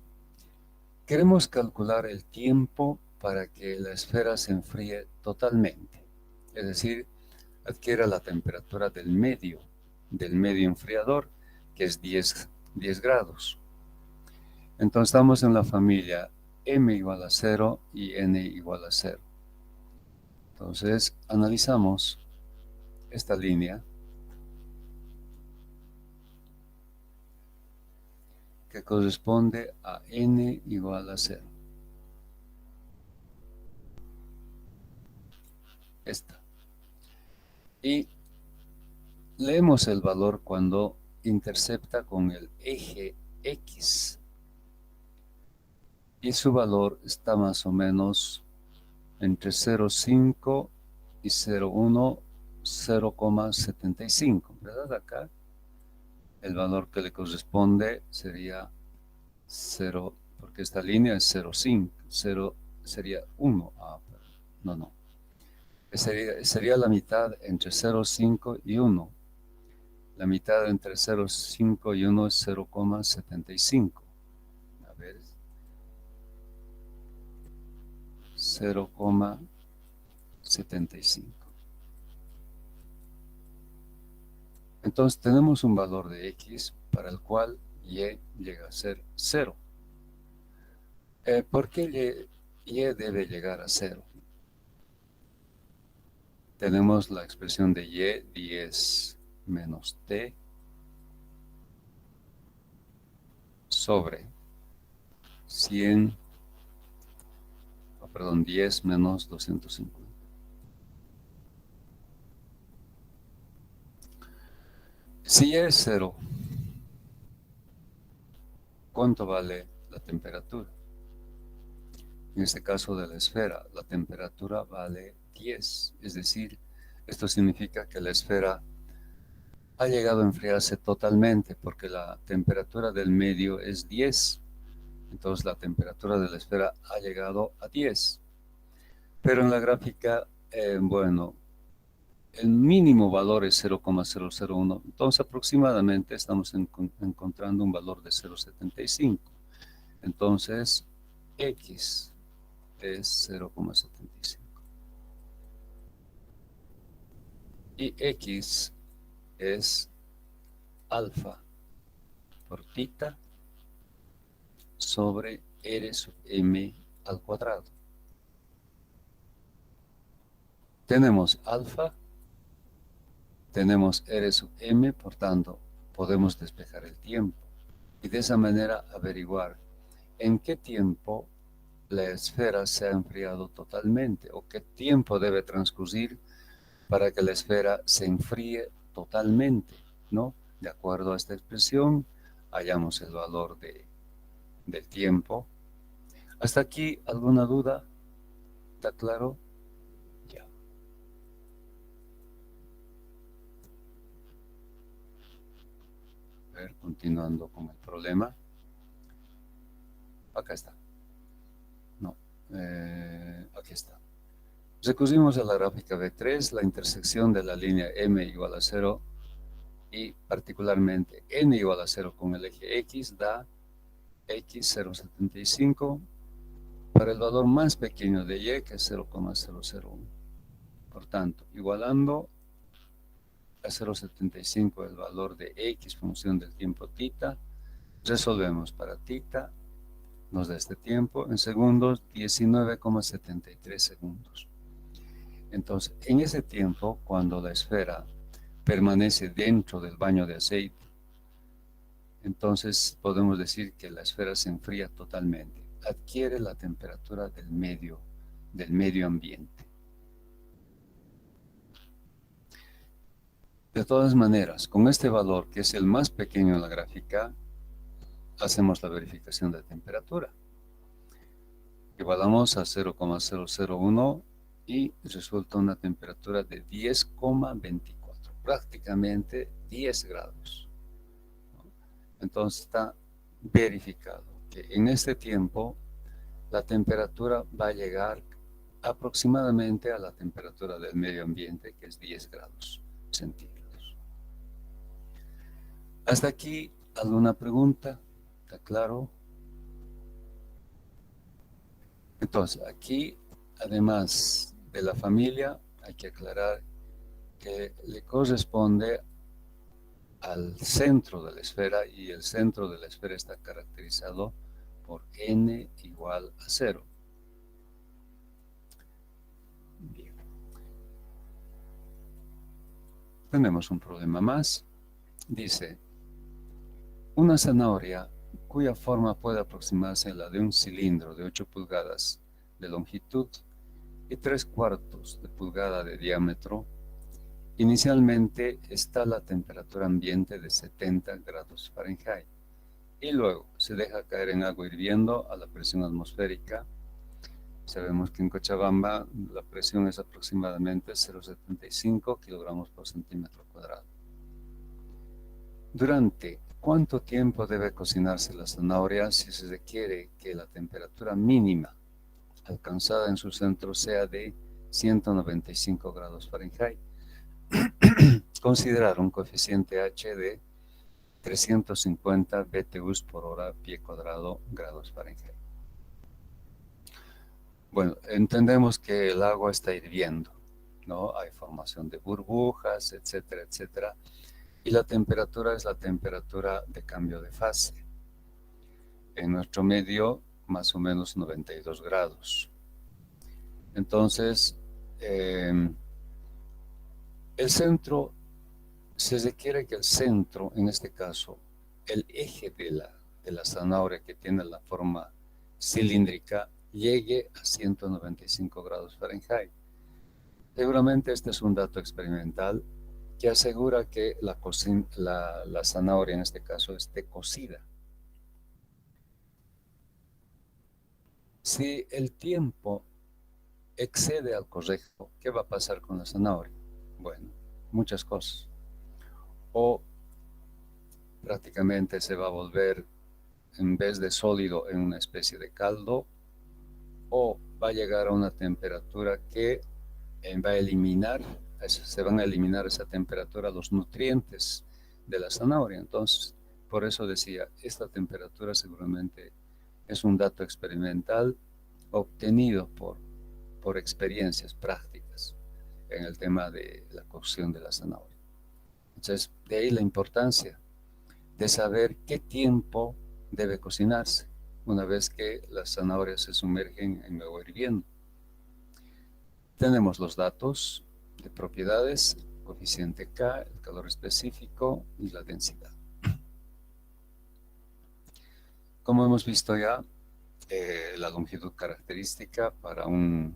queremos calcular el tiempo para que la esfera se enfríe totalmente. Es decir, adquiera la temperatura del medio enfriador, que es 10 grados. Entonces estamos en la familia m igual a 0 y n igual a 0. Entonces analizamos esta línea que corresponde a n igual a 0. Esta. Y leemos el valor cuando intercepta con el eje X. Y su valor está más o menos entre 0,5 y 0,1, 0,75, ¿verdad? Acá el valor que le corresponde sería 0, porque esta línea es 0,5, 0 sería 1. No, no. Sería la mitad entre 0,5 y 1. La mitad entre 0,5 y 1 es 0,75. A ver, 0,75. Entonces tenemos un valor de x para el cual y llega a ser 0. ¿Por qué y debe llegar a cero? Tenemos la expresión de y 10 menos t sobre 100, perdón, 10 menos 250. Si y es cero, ¿cuánto vale la temperatura? En este caso de la esfera, la temperatura vale 10, es decir, esto significa que la esfera ha llegado a enfriarse totalmente porque la temperatura del medio es 10. Entonces la temperatura de la esfera ha llegado a 10. Pero en la gráfica, bueno, el mínimo valor es 0,001. Entonces aproximadamente estamos encontrando un valor de 0,75. Entonces X es 0,75. Y X es alfa por tita sobre R sub m al cuadrado. Tenemos alfa, tenemos R sub m, por tanto, podemos despejar el tiempo y de esa manera averiguar en qué tiempo la esfera se ha enfriado totalmente o qué tiempo debe transcurrir para que la esfera se enfríe totalmente, ¿no? De acuerdo a esta expresión, hallamos el valor del tiempo. ¿Hasta aquí alguna duda? ¿Está claro? Ya. A ver, continuando con el problema. Acá está. No, aquí está. Recurrimos a la gráfica B3, la intersección de la línea M igual a 0 y particularmente N igual a 0 con el eje X da X 0,75 para el valor más pequeño de Y, que es 0,001. Por tanto, igualando a 0,75 el valor de X función del tiempo tita, resolvemos para tita, nos da este tiempo en segundos, 19,73 segundos. Entonces, en ese tiempo, cuando la esfera permanece dentro del baño de aceite, entonces podemos decir que la esfera se enfría totalmente, adquiere la temperatura del medio ambiente. De todas maneras, con este valor, que es el más pequeño en la gráfica, hacemos la verificación de temperatura. Igualamos a 0,001 y resulta una temperatura de 10,24, prácticamente 10 grados. Entonces está verificado que en este tiempo la temperatura va a llegar aproximadamente a la temperatura del medio ambiente, que es 10 grados centígrados. Hasta aquí, ¿alguna pregunta? ¿Está claro? Entonces, aquí, además de la familia, hay que aclarar que le corresponde al centro de la esfera y el centro de la esfera está caracterizado por n igual a 0. Bien. Tenemos un problema más. Dice, una zanahoria cuya forma puede aproximarse a la de un cilindro de 8 pulgadas de longitud y 3/4 de pulgada de diámetro, inicialmente está a la temperatura ambiente de 70 grados Fahrenheit y luego se deja caer en agua hirviendo a la presión atmosférica. Sabemos que en Cochabamba la presión es aproximadamente 0,75 kilogramos por centímetro cuadrado. ¿Durante cuánto tiempo debe cocinarse la zanahoria si se requiere que la temperatura mínima alcanzada en su centro sea de 195 grados Fahrenheit? Considerar un coeficiente H de 350 BTUs por hora pie cuadrado grados Fahrenheit. Bueno, entendemos que el agua está hirviendo, ¿no? Hay formación de burbujas, etcétera, etcétera. Y la temperatura es la temperatura de cambio de fase. En nuestro medio, más o menos 92 grados. Entonces, el centro, se requiere que el centro, en este caso, el eje de la zanahoria que tiene la forma cilíndrica, llegue a 195 grados Fahrenheit. Seguramente este es un dato experimental que asegura que la zanahoria, en este caso, esté cocida. Si el tiempo excede al correcto, ¿qué va a pasar con la zanahoria? Bueno, muchas cosas. O prácticamente se va a volver, en vez de sólido, en una especie de caldo, o va a llegar a una temperatura que va a eliminar, se van a eliminar a esa temperatura los nutrientes de la zanahoria. Entonces, por eso decía, esta temperatura seguramente es un dato experimental obtenido por experiencias prácticas en el tema de la cocción de la zanahoria. Entonces, de ahí la importancia de saber qué tiempo debe cocinarse una vez que las zanahorias se sumergen en agua hirviendo. Tenemos los datos de propiedades, coeficiente K, el calor específico y la densidad. Como hemos visto ya, la longitud característica para un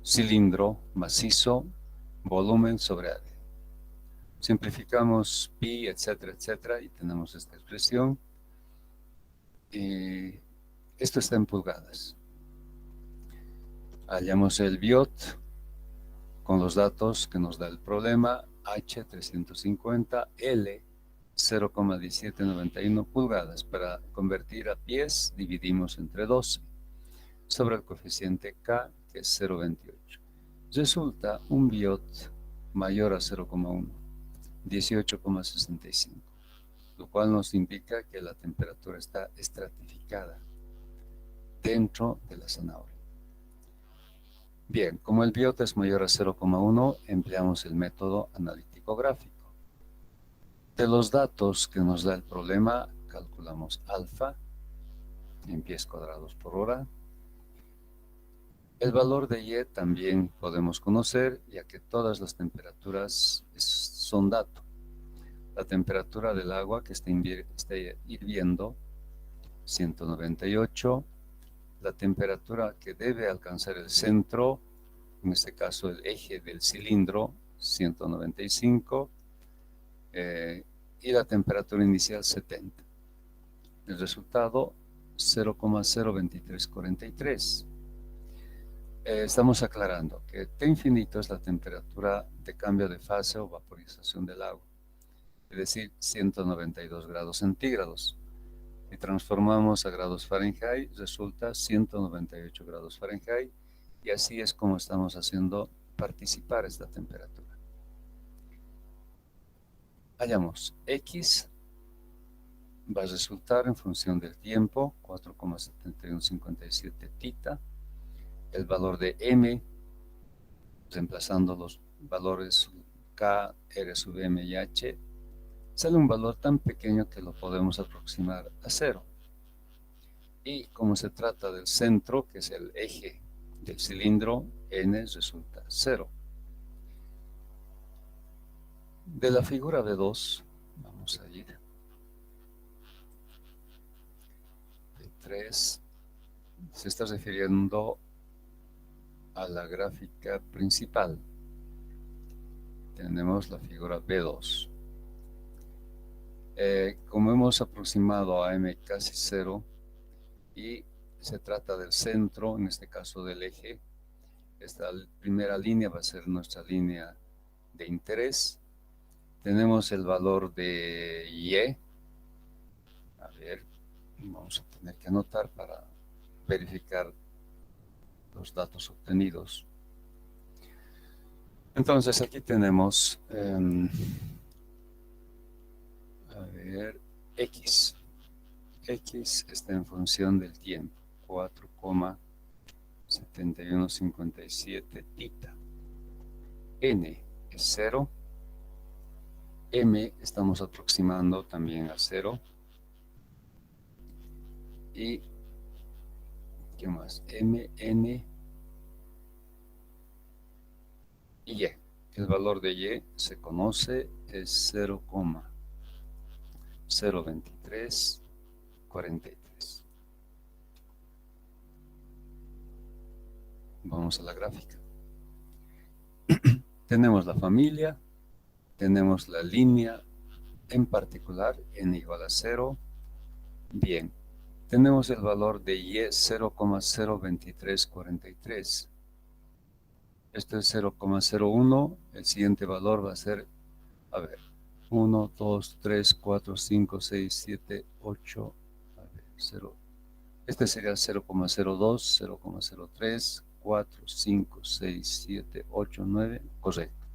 cilindro macizo, volumen sobre área. Simplificamos pi, etcétera, etcétera, y tenemos esta expresión. Y esto está en pulgadas. Hallamos el biot con los datos que nos da el problema, H 350, L 0,1791 pulgadas. Para convertir a pies, dividimos entre 12 sobre el coeficiente K, que es 0,28. Resulta un biot mayor a 0,1, 18,65, lo cual nos indica que la temperatura está estratificada dentro de la zanahoria. Bien, como el biot es mayor a 0,1, empleamos el método analítico gráfico. De los datos que nos da el problema, calculamos alfa en pies cuadrados por hora. El valor de Y también podemos conocer, ya que todas las temperaturas son dato. La temperatura del agua que está hirviendo, 198. La temperatura que debe alcanzar el centro, en este caso el eje del cilindro, 195. Y la temperatura inicial, 70. El resultado, 0,02343. Estamos aclarando que T infinito es la temperatura de cambio de fase o vaporización del agua, es decir, 192 grados centígrados. Si transformamos a grados Fahrenheit, resulta 198 grados Fahrenheit, y así es como estamos haciendo participar esta temperatura. Hallamos X va a resultar en función del tiempo, 4,7157 tita. El valor de M, reemplazando los valores K, R sub M y H, sale un valor tan pequeño que lo podemos aproximar a 0. Y como se trata del centro, que es el eje del cilindro, N resulta 0. De la figura B2, vamos a ir. B3 se está refiriendo a la gráfica principal. Tenemos la figura B2. Como hemos aproximado a M casi 0 y se trata del centro, en este caso del eje, esta primera línea va a ser nuestra línea de interés. Tenemos el valor de Y. A ver, vamos a tener que anotar para verificar los datos obtenidos. Entonces aquí tenemos, a ver, X. X está en función del tiempo, 4,7157 tita. N es 0. M estamos aproximando también a 0. Y ¿Qué más? M, N y Y. El valor de Y se conoce, es 0,02343. Vamos a la gráfica. Tenemos la familia, tenemos la línea en particular, n igual a 0. Bien, tenemos el valor de Y 0,02343. Esto es 0,01. El siguiente valor va a ser, a ver, 1, 2, 3, 4, 5, 6, 7, 8. A ver, 0. Este sería 0,02, 0,03, 4, 5, 6, 7, 8, 9. Correcto.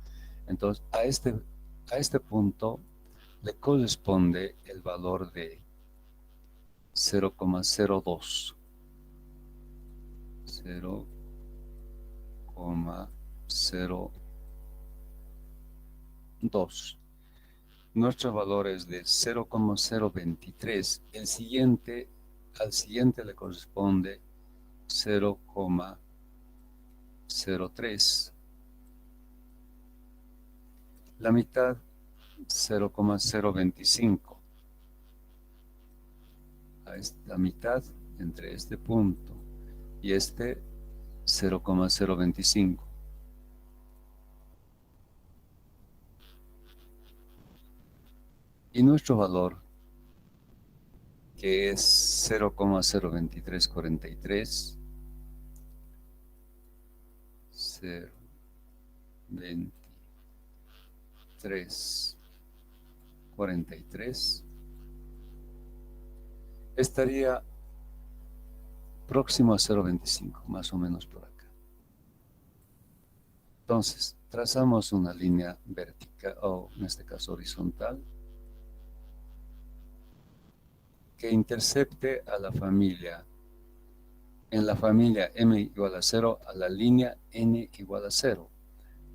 Entonces, a este punto le corresponde el valor de 0,02. 0,02. Nuestro valor es de 0,023. Al siguiente le corresponde 0,03. La mitad, 0,025. La mitad entre este punto y este, 0,025. Y nuestro valor, que es 0,02343, 0,2343, estaría próximo a 0,25, más o menos por acá. Entonces, trazamos una línea vertical, o en este caso horizontal, que intercepte a la familia, en la familia m igual a 0, a la línea n igual a 0.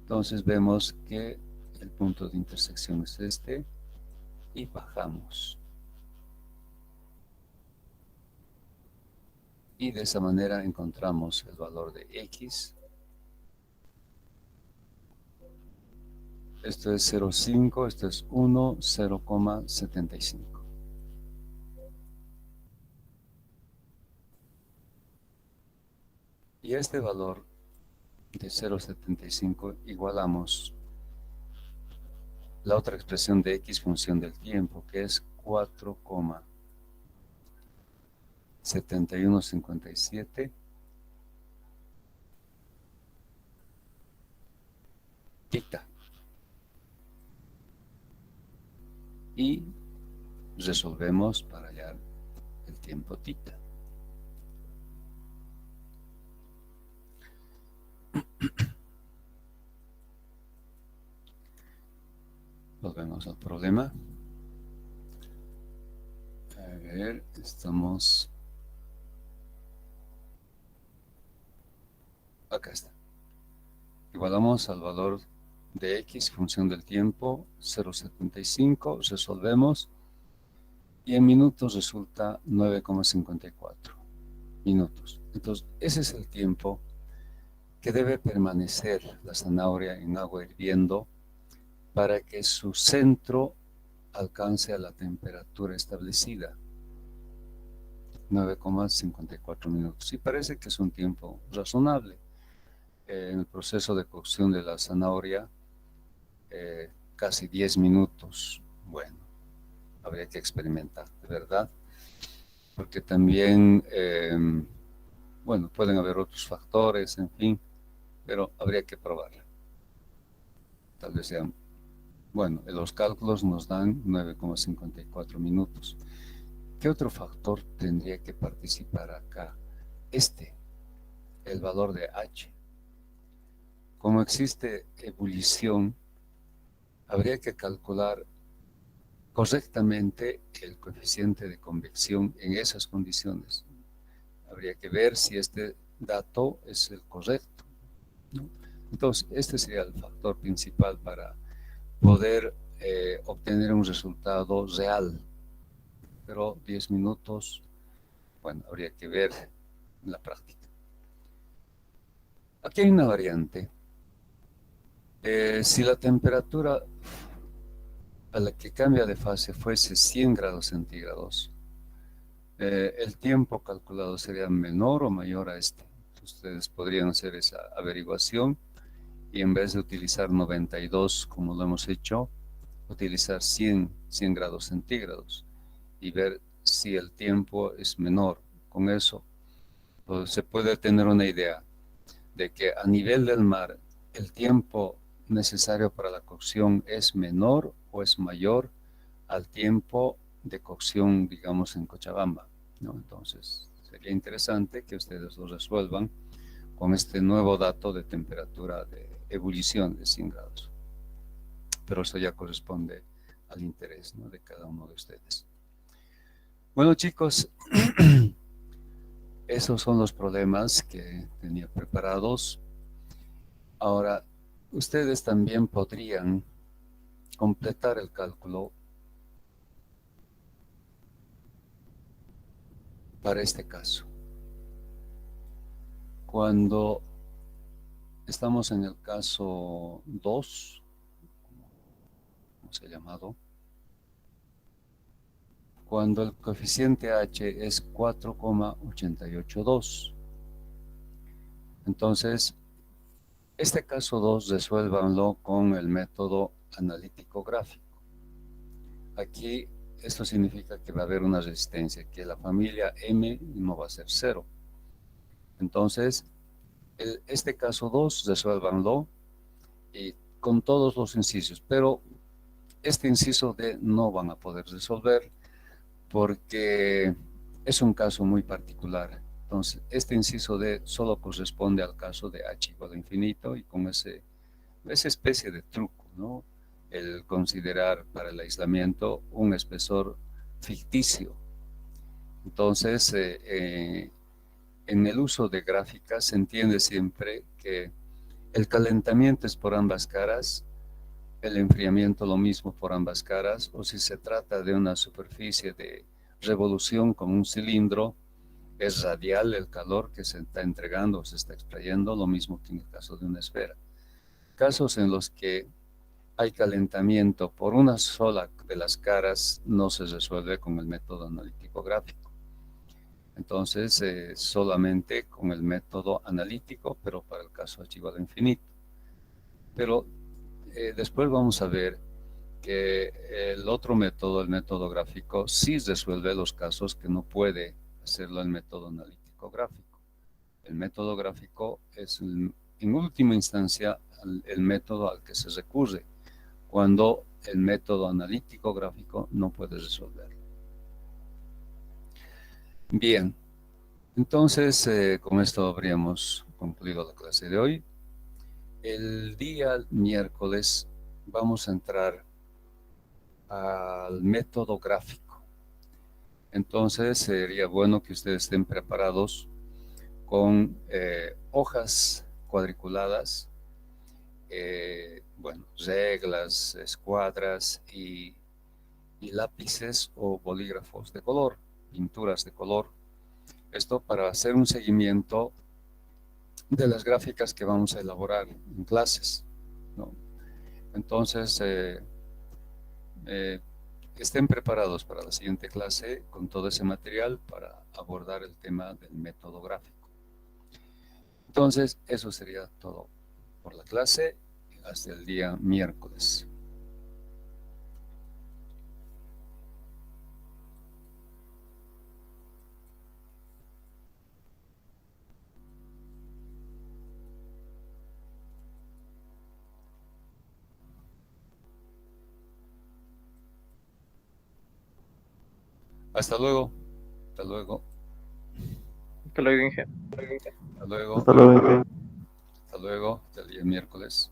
Entonces vemos que el punto de intersección es este, y bajamos. Y de esa manera encontramos el valor de x. Esto es 0,5, esto es 1, 0,75. Y este valor de 0,75 igualamos la otra expresión de x función del tiempo, que es 4,7157 tita. Y resolvemos para hallar el tiempo tita. Volvemos al problema. A ver, estamos... Acá está. Igualamos al valor de x, función del tiempo, 0,75, resolvemos, y en minutos resulta 9,54 minutos. Entonces, ese es el tiempo que debe permanecer la zanahoria en agua hirviendo para que su centro alcance a la temperatura establecida, 9,54 minutos. Y parece que es un tiempo razonable. En el proceso de cocción de la zanahoria, casi 10 minutos. Bueno, habría que experimentar, de verdad, porque también, bueno, pueden haber otros factores, en fin, pero habría que probarla. Tal vez sean, bueno, los cálculos nos dan 9,54 minutos. ¿Qué otro factor tendría que participar acá? El valor de H. Como existe ebullición, habría que calcular correctamente el coeficiente de convección en esas condiciones. Habría que ver si este dato es el correcto, ¿no? Entonces, este sería el factor principal para poder obtener un resultado real. Pero 10 minutos, bueno, habría que ver en la práctica. Aquí hay una variante. Si la temperatura a la que cambia de fase fuese 100 grados centígrados, el tiempo calculado sería menor o mayor a este. Ustedes podrían hacer esa averiguación y en vez de utilizar 92 como lo hemos hecho, utilizar 100 grados centígrados y ver si el tiempo es menor. Con eso pues, se puede tener una idea de que a nivel del mar el tiempo necesario para la cocción es menor o es mayor al tiempo de cocción, digamos, en Cochabamba, ¿no? Entonces, sería interesante que ustedes lo resuelvan con este nuevo dato de temperatura de ebullición de 100 grados. Pero eso ya corresponde al interés, ¿no?, de cada uno de ustedes. Bueno, chicos, esos son los problemas que tenía preparados. Ahora, ustedes también podrían completar el cálculo para este caso. Cuando estamos en el caso 2, como se ha llamado, cuando el coeficiente H es 4,882. Entonces, este caso 2 resuélvanlo con el método analítico gráfico. Aquí esto significa que va a haber una resistencia, que la familia M no va a ser 0. Entonces, este caso 2 resuélvanlo y con todos los incisos, pero este inciso D no van a poder resolver porque es un caso muy particular. Entonces, este inciso D solo corresponde al caso de H igual a infinito y con esa especie de truco, ¿no? El considerar para el aislamiento un espesor ficticio. Entonces, en el uso de gráficas se entiende siempre que el calentamiento es por ambas caras, el enfriamiento lo mismo por ambas caras, o si se trata de una superficie de revolución con un cilindro, es radial el calor que se está entregando o se está extrayendo, lo mismo que en el caso de una esfera. Casos en los que hay calentamiento por una sola de las caras no se resuelve con el método analítico gráfico. Entonces, solamente con el método analítico, pero para el caso H igual a infinito. Pero después vamos a ver que el otro método, el método gráfico, sí resuelve los casos que no puede hacerlo el método analítico gráfico. El método gráfico es, en última instancia, el método al que se recurre cuando el método analítico gráfico no puede resolverlo. Bien, entonces con esto habríamos concluido la clase de hoy. El día miércoles vamos a entrar al método gráfico. Entonces sería bueno que ustedes estén preparados con hojas cuadriculadas, bueno, reglas, escuadras y lápices o bolígrafos de color, pinturas de color. Esto para hacer un seguimiento de las gráficas que vamos a elaborar en clases, ¿no? Entonces, estén preparados para la siguiente clase con todo ese material para abordar el tema del método gráfico. Entonces, eso sería todo por la clase hasta el día miércoles. Hasta luego. Hasta luego. Hasta luego, Inge. Hasta luego. Hasta luego. Hasta luego. Hasta el día miércoles.